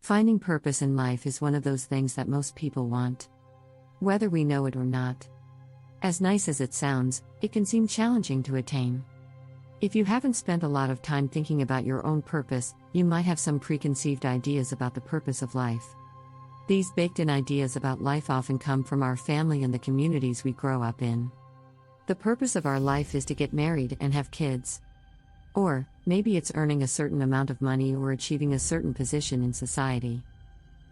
Finding purpose in life is one of those things that most people want, whether we know it or not. As nice as it sounds, it can seem challenging to attain. If you haven't spent a lot of time thinking about your own purpose, you might have some preconceived ideas about the purpose of life. These baked-in ideas about life often come from our family and the communities we grow up in. The purpose of our life is to get married and have kids. Or, maybe it's earning a certain amount of money or achieving a certain position in society.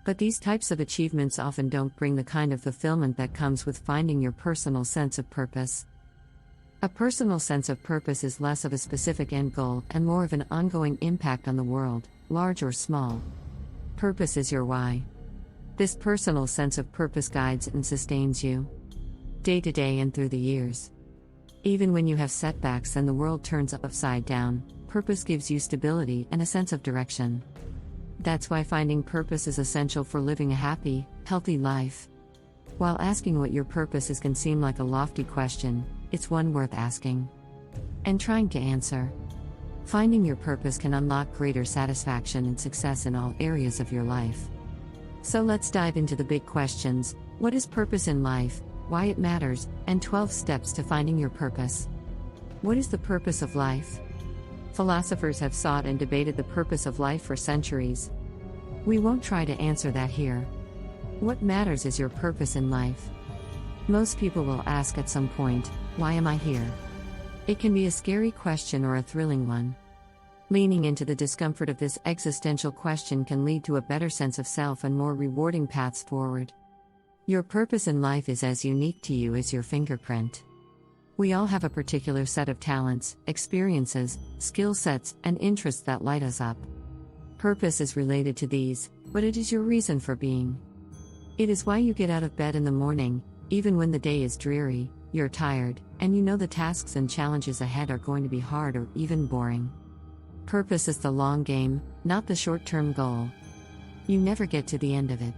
But these types of achievements often don't bring the kind of fulfillment that comes with finding your personal sense of purpose. A personal sense of purpose is less of a specific end goal and more of an ongoing impact on the world, large or small. Purpose is your why. This personal sense of purpose guides and sustains you, day to day and through the years. Even when you have setbacks and the world turns upside down, purpose gives you stability and a sense of direction. That's why finding purpose is essential for living a happy, healthy life. While asking what your purpose is can seem like a lofty question, it's one worth asking and trying to answer. Finding your purpose can unlock greater satisfaction and success in all areas of your life. So let's dive into the big questions: what is purpose in life, why it matters, and 12 steps to finding your purpose. What is the purpose of life? Philosophers have sought and debated the purpose of life for centuries. We won't try to answer that here. What matters is your purpose in life. Most people will ask at some point, why am I here? It can be a scary question or a thrilling one. Leaning into the discomfort of this existential question can lead to a better sense of self and more rewarding paths forward. Your purpose in life is as unique to you as your fingerprint. We all have a particular set of talents, experiences, skill sets, and interests that light us up. Purpose is related to these, but it is your reason for being. It is why you get out of bed in the morning, even when the day is dreary, you're tired, and you know the tasks and challenges ahead are going to be hard or even boring. Purpose is the long game, not the short-term goal. You never get to the end of it.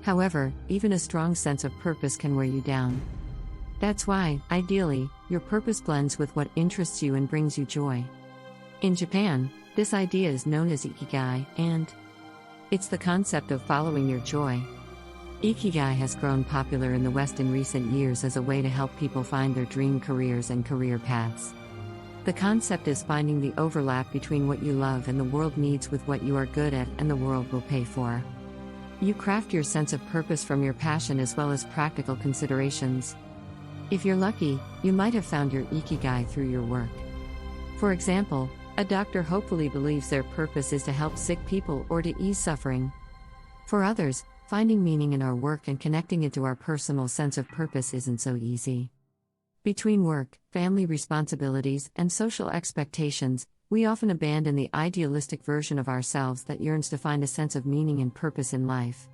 However, even a strong sense of purpose can wear you down. That's why, ideally, your purpose blends with what interests you and brings you joy. In Japan, this idea is known as ikigai, and it's the concept of following your joy. Ikigai has grown popular in the West in recent years as a way to help people find their dream careers and career paths. The concept is finding the overlap between what you love and the world needs with what you are good at and the world will pay for. You craft your sense of purpose from your passion as well as practical considerations. If you're lucky, you might have found your ikigai through your work. For example, a doctor hopefully believes their purpose is to help sick people or to ease suffering. For others, finding meaning in our work and connecting it to our personal sense of purpose isn't so easy. Between work, family responsibilities, and social expectations, we often abandon the idealistic version of ourselves that yearns to find a sense of meaning and purpose in life.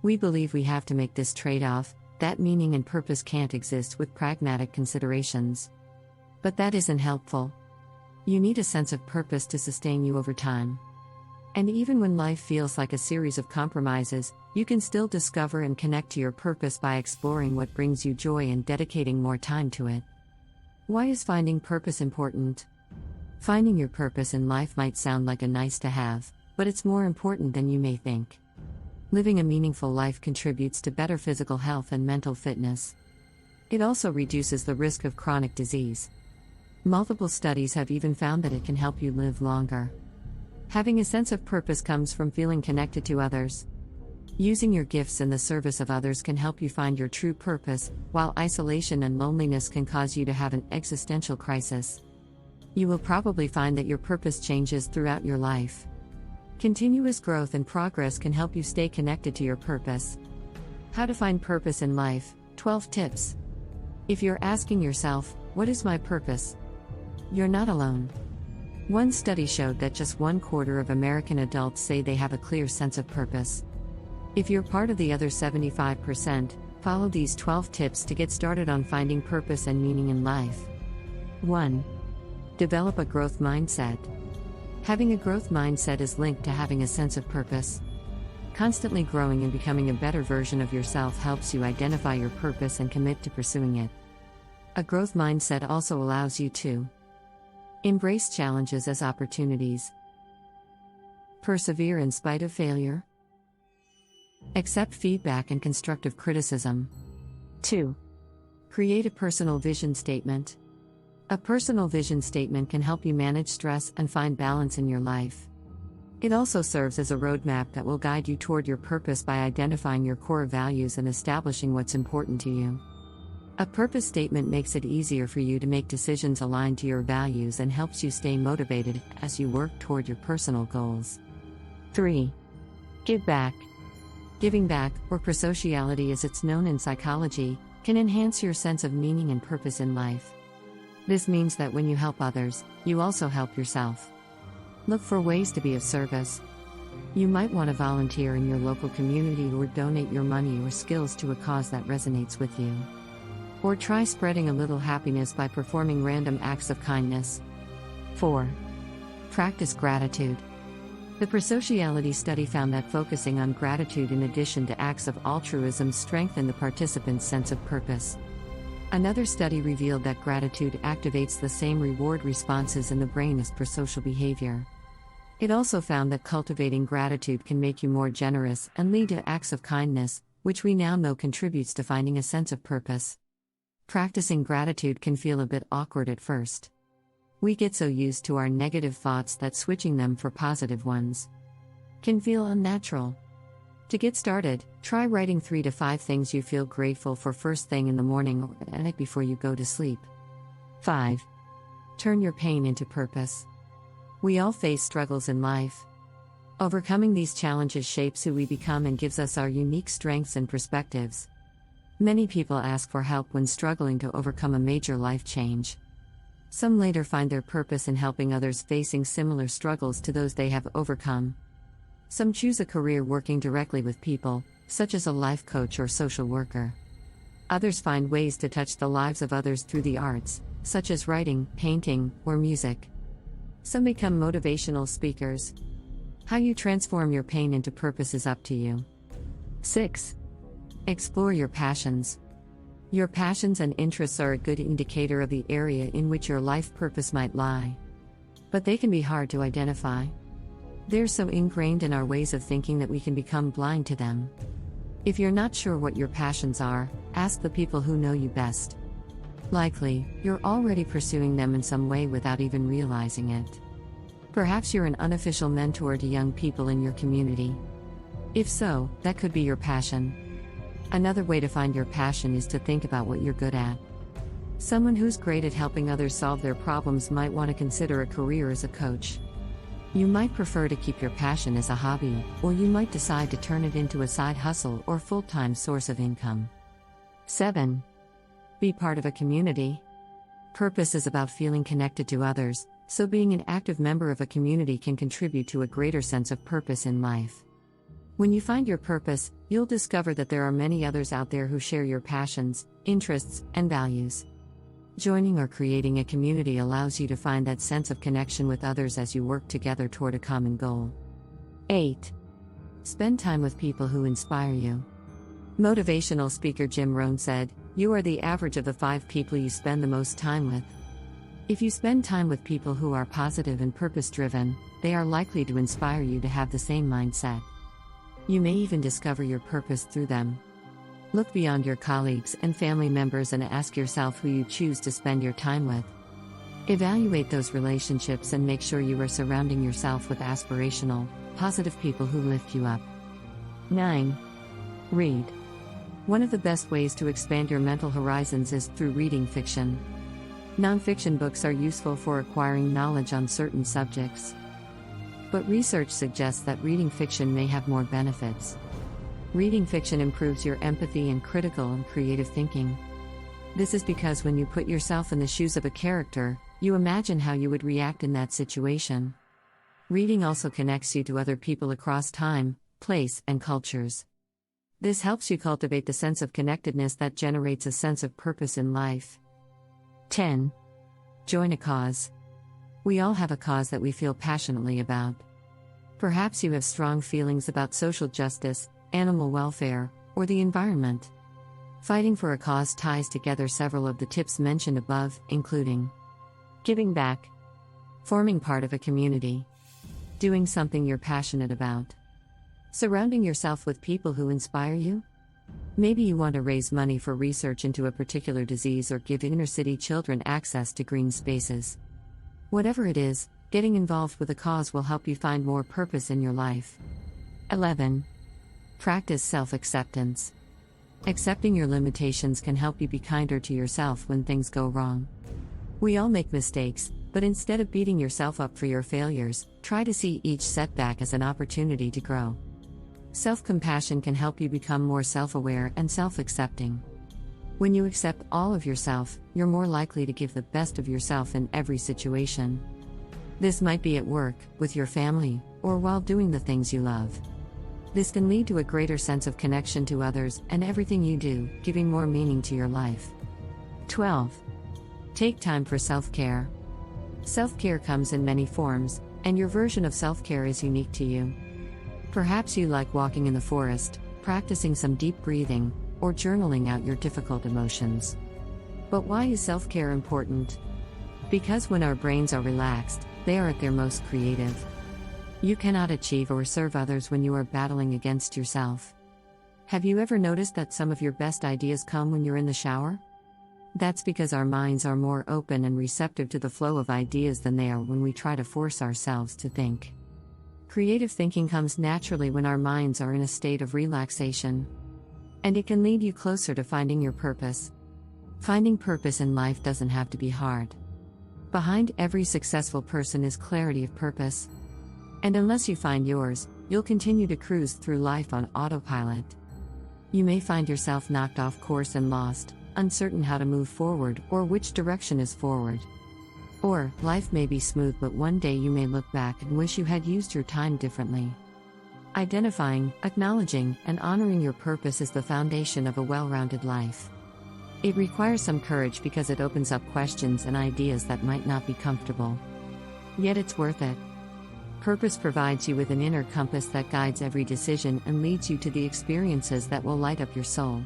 We believe we have to make this trade-off, that meaning and purpose can't exist with pragmatic considerations. But that isn't helpful. You need a sense of purpose to sustain you over time. And even when life feels like a series of compromises, you can still discover and connect to your purpose by exploring what brings you joy and dedicating more time to it. Why is finding purpose important? Finding your purpose in life might sound like a nice to have, but it's more important than you may think. Living a meaningful life contributes to better physical health and mental fitness. It also reduces the risk of chronic disease. Multiple studies have even found that it can help you live longer. Having a sense of purpose comes from feeling connected to others. Using your gifts in the service of others can help you find your true purpose, while isolation and loneliness can cause you to have an existential crisis. You will probably find that your purpose changes throughout your life. Continuous growth and progress can help you stay connected to your purpose. How to find purpose in life: 12 tips. If you're asking yourself, what is my purpose? You're not alone. One study showed that just 1/4 of American adults say they have a clear sense of purpose. If you're part of the other 75%, follow these 12 tips to get started on finding purpose and meaning in life. 1. Develop a growth mindset. Having a growth mindset is linked to having a sense of purpose. Constantly growing and becoming a better version of yourself helps you identify your purpose and commit to pursuing it. A growth mindset also allows you to embrace challenges as opportunities. Persevere in spite of failure. Accept feedback and constructive criticism. 2. Create a personal vision statement. A personal vision statement can help you manage stress and find balance in your life. It also serves as a roadmap that will guide you toward your purpose by identifying your core values and establishing what's important to you. A purpose statement makes it easier for you to make decisions aligned to your values and helps you stay motivated as you work toward your personal goals. 3. Give back. Giving back, or prosociality as it's known in psychology, can enhance your sense of meaning and purpose in life. This means that when you help others, you also help yourself. Look for ways to be of service. You might want to volunteer in your local community or donate your money or skills to a cause that resonates with you. Or try spreading a little happiness by performing random acts of kindness. 4. Practice gratitude. The prosociality study found that focusing on gratitude in addition to acts of altruism strengthened the participants' sense of purpose. Another study revealed that gratitude activates the same reward responses in the brain as prosocial behavior. It also found that cultivating gratitude can make you more generous and lead to acts of kindness, which we now know contributes to finding a sense of purpose. Practicing gratitude can feel a bit awkward at first. We get so used to our negative thoughts that switching them for positive ones can feel unnatural. To get started, try writing 3 to 5 things you feel grateful for first thing in the morning or at night before you go to sleep. 5. Turn your pain into purpose. We all face struggles in life. Overcoming these challenges shapes who we become and gives us our unique strengths and perspectives. Many people ask for help when struggling to overcome a major life change. Some later find their purpose in helping others facing similar struggles to those they have overcome. Some choose a career working directly with people, such as a life coach or social worker. Others find ways to touch the lives of others through the arts, such as writing, painting, or music. Some become motivational speakers. How you transform your pain into purpose is up to you. 6. Explore your passions. Your passions and interests are a good indicator of the area in which your life purpose might lie. But they can be hard to identify. They're so ingrained in our ways of thinking that we can become blind to them. If you're not sure what your passions are, ask the people who know you best. Likely, you're already pursuing them in some way without even realizing it. Perhaps you're an unofficial mentor to young people in your community. If so, that could be your passion. Another way to find your passion is to think about what you're good at. Someone who's great at helping others solve their problems might want to consider a career as a coach. You might prefer to keep your passion as a hobby, or you might decide to turn it into a side hustle or full-time source of income. 7. Be part of a community. Purpose is about feeling connected to others, so being an active member of a community can contribute to a greater sense of purpose in life. When you find your purpose, you'll discover that there are many others out there who share your passions, interests, and values. Joining or creating a community allows you to find that sense of connection with others as you work together toward a common goal. 8. Spend time with people who inspire you. Motivational speaker Jim Rohn said, "You are the average of the 5 people you spend the most time with." If you spend time with people who are positive and purpose-driven, they are likely to inspire you to have the same mindset. You may even discover your purpose through them. Look beyond your colleagues and family members and ask yourself who you choose to spend your time with. Evaluate those relationships and make sure you are surrounding yourself with aspirational, positive people who lift you up. 9. Read. One of the best ways to expand your mental horizons is through reading fiction. Nonfiction books are useful for acquiring knowledge on certain subjects. But research suggests that reading fiction may have more benefits. Reading fiction improves your empathy and critical and creative thinking. This is because when you put yourself in the shoes of a character, you imagine how you would react in that situation. Reading also connects you to other people across time, place, and cultures. This helps you cultivate the sense of connectedness that generates a sense of purpose in life. 10. Join a cause. We all have a cause that we feel passionately about. Perhaps you have strong feelings about social justice, animal welfare, or the environment. Fighting for a cause ties together several of the tips mentioned above, including giving back, forming part of a community, doing something you're passionate about, Surrounding yourself with people who inspire you? Maybe you want to raise money for research into a particular disease or give inner-city children access to green spaces. Whatever it is, getting involved with a cause will help you find more purpose in your life. 11. Practice self-acceptance. Accepting your limitations can help you be kinder to yourself when things go wrong. We all make mistakes, but instead of beating yourself up for your failures, try to see each setback as an opportunity to grow. Self-compassion can help you become more self-aware and self-accepting. When you accept all of yourself, you're more likely to give the best of yourself in every situation. This might be at work, with your family, or while doing the things you love. This can lead to a greater sense of connection to others and everything you do, giving more meaning to your life. 12. Take time for self-care. Self-care comes in many forms, and your version of self-care is unique to you. Perhaps you like walking in the forest, practicing some deep breathing, or journaling out your difficult emotions. But why is self-care important? Because when our brains are relaxed, they are at their most creative. You cannot achieve or serve others when you are battling against yourself. Have you ever noticed that some of your best ideas come when you're in the shower? That's because our minds are more open and receptive to the flow of ideas than they are when we try to force ourselves to think. Creative thinking comes naturally when our minds are in a state of relaxation. And it can lead you closer to finding your purpose. Finding purpose in life doesn't have to be hard. Behind every successful person is clarity of purpose. And unless you find yours, you'll continue to cruise through life on autopilot. You may find yourself knocked off course and lost, uncertain how to move forward or which direction is forward. Or, life may be smooth, but one day you may look back and wish you had used your time differently. Identifying, acknowledging, and honoring your purpose is the foundation of a well-rounded life. It requires some courage because it opens up questions and ideas that might not be comfortable. Yet it's worth it. Purpose provides you with an inner compass that guides every decision and leads you to the experiences that will light up your soul.